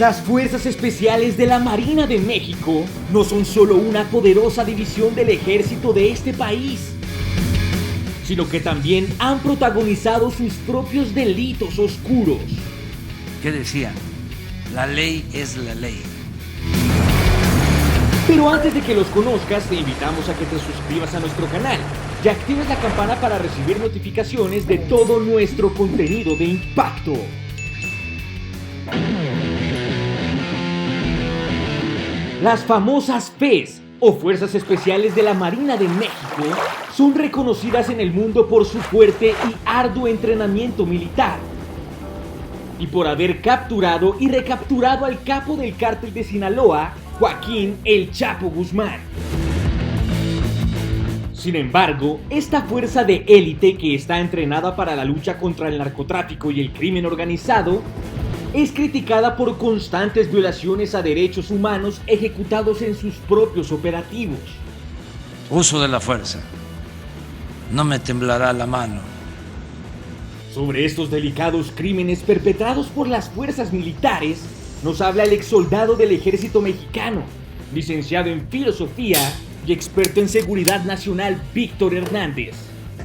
Las Fuerzas Especiales de la Marina de México no son solo una poderosa división del ejército de este país, sino que también han protagonizado sus propios delitos oscuros. ¿Qué decían? La ley es la ley. Pero antes de que los conozcas, te invitamos a que te suscribas a nuestro canal y actives la campana para recibir notificaciones de todo nuestro contenido de impacto. Las famosas FES, o Fuerzas Especiales de la Marina de México, son reconocidas en el mundo por su fuerte y arduo entrenamiento militar y por haber capturado y recapturado al capo del cártel de Sinaloa, Joaquín El Chapo Guzmán. Sin embargo, esta fuerza de élite que está entrenada para la lucha contra el narcotráfico y el crimen organizado es criticada por constantes violaciones a derechos humanos ejecutados en sus propios operativos. Uso de la fuerza. No me temblará la mano. Sobre estos delicados crímenes perpetrados por las fuerzas militares, nos habla el exsoldado del Ejército Mexicano, licenciado en Filosofía y experto en Seguridad Nacional, Víctor Hernández.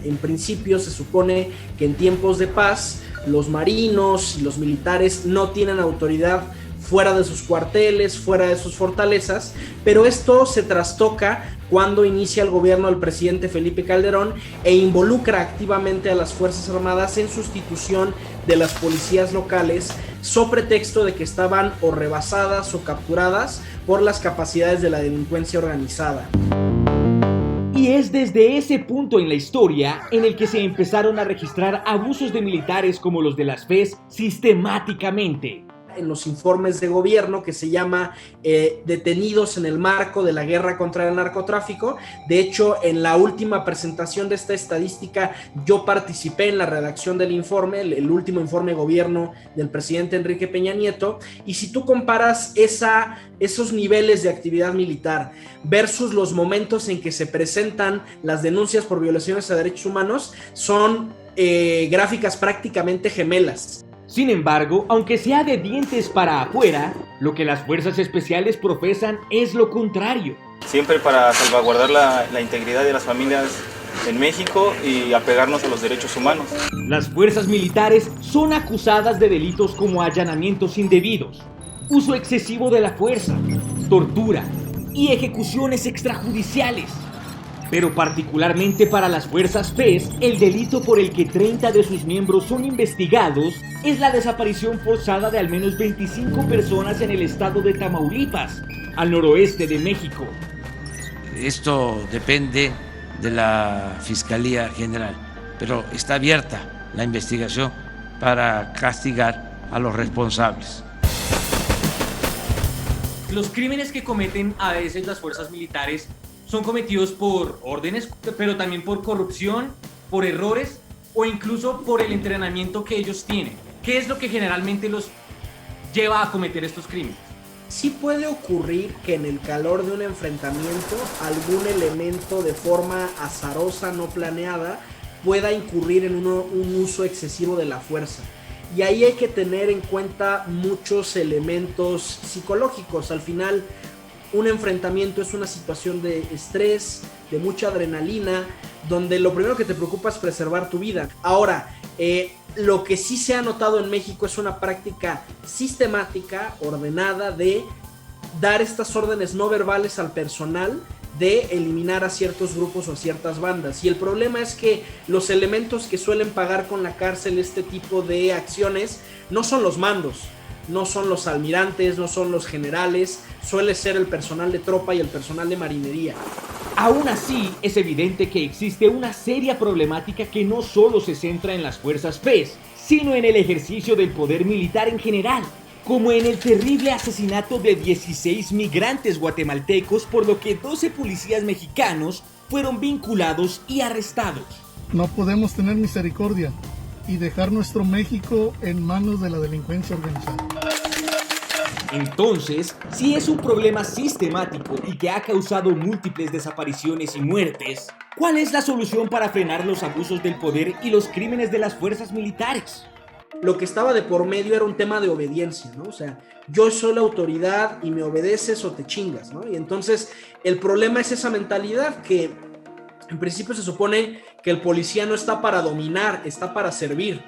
En principio se supone que en tiempos de paz los marinos y los militares no tienen autoridad fuera de sus cuarteles, fuera de sus fortalezas, pero esto se trastoca cuando inicia el gobierno del presidente Felipe Calderón e involucra activamente a las Fuerzas Armadas en sustitución de las policías locales, so pretexto de que estaban o rebasadas o capturadas por las capacidades de la delincuencia organizada. Y es desde ese punto en la historia en el que se empezaron a registrar abusos de militares como los de las FES sistemáticamente. En los informes de gobierno que se llama detenidos en el marco de la guerra contra el narcotráfico. De hecho, en la última presentación de esta estadística yo participé en la redacción del informe, el último informe de gobierno del presidente Enrique Peña Nieto, y si tú comparas esos niveles de actividad militar versus los momentos en que se presentan las denuncias por violaciones a derechos humanos, son gráficas prácticamente gemelas. Sin embargo, aunque sea de dientes para afuera, lo que las fuerzas especiales profesan es lo contrario. Siempre para salvaguardar la integridad de las familias en México y apegarnos a los derechos humanos. Las fuerzas militares son acusadas de delitos como allanamientos indebidos, uso excesivo de la fuerza, tortura y ejecuciones extrajudiciales. Pero particularmente para las fuerzas FES, el delito por el que 30 de sus miembros son investigados es la desaparición forzada de al menos 25 personas en el estado de Tamaulipas, al noroeste de México. Esto depende de la Fiscalía General, pero está abierta la investigación para castigar a los responsables. Los crímenes que cometen a veces las fuerzas militares son cometidos por órdenes, pero también por corrupción, por errores o incluso por el entrenamiento que ellos tienen. ¿Qué es lo que generalmente los lleva a cometer estos crímenes? Sí puede ocurrir que en el calor de un enfrentamiento algún elemento de forma azarosa, no planeada, pueda incurrir en un uso excesivo de la fuerza. Y ahí hay que tener en cuenta muchos elementos psicológicos. Al final, un enfrentamiento es una situación de estrés, de mucha adrenalina, donde lo primero que te preocupa es preservar tu vida. Ahora, lo que sí se ha notado en México es una práctica sistemática, ordenada, de dar estas órdenes no verbales al personal de eliminar a ciertos grupos o a ciertas bandas. Y el problema es que los elementos que suelen pagar con la cárcel este tipo de acciones no son los mandos, no son los almirantes, no son los generales, suele ser el personal de tropa y el personal de marinería. Aún así, es evidente que existe una seria problemática que no solo se centra en las fuerzas FES, sino en el ejercicio del poder militar en general, como en el terrible asesinato de 16 migrantes guatemaltecos, por lo que 12 policías mexicanos fueron vinculados y arrestados. No podemos tener misericordia y dejar nuestro México en manos de la delincuencia organizada. Entonces, si es un problema sistemático y que ha causado múltiples desapariciones y muertes, ¿cuál es la solución para frenar los abusos del poder y los crímenes de las fuerzas militares? lo que estaba de por medio era un tema de obediencia, ¿no? O sea, yo soy la autoridad y me obedeces o te chingas, ¿no? Y entonces el problema es esa mentalidad que en principio se supone que el policía no está para dominar, está para servir.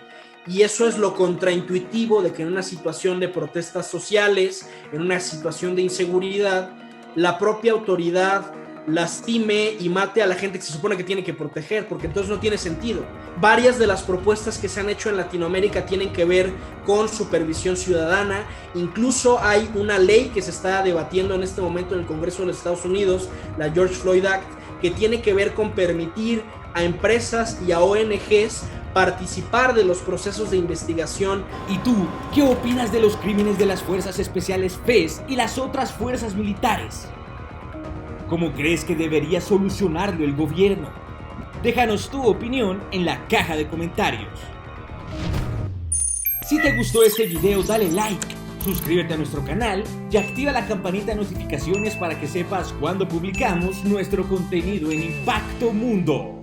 Y eso es lo contraintuitivo de que en una situación de protestas sociales, en una situación de inseguridad, la propia autoridad lastime y mate a la gente que se supone que tiene que proteger, porque entonces no tiene sentido. Varias de las propuestas que se han hecho en Latinoamérica tienen que ver con supervisión ciudadana. Incluso hay una ley que se está debatiendo en este momento en el Congreso de los Estados Unidos, la George Floyd Act, que tiene que ver con permitir a empresas y a ONGs participar de los procesos de investigación. ¿Y tú qué opinas de los crímenes de las fuerzas especiales FES y las otras fuerzas militares? ¿Cómo crees que debería solucionarlo el gobierno? Déjanos tu opinión en la caja de comentarios. Si te gustó este video, dale like, suscríbete a nuestro canal y activa la campanita de notificaciones para que sepas cuando publicamos nuestro contenido en Impacto Mundo.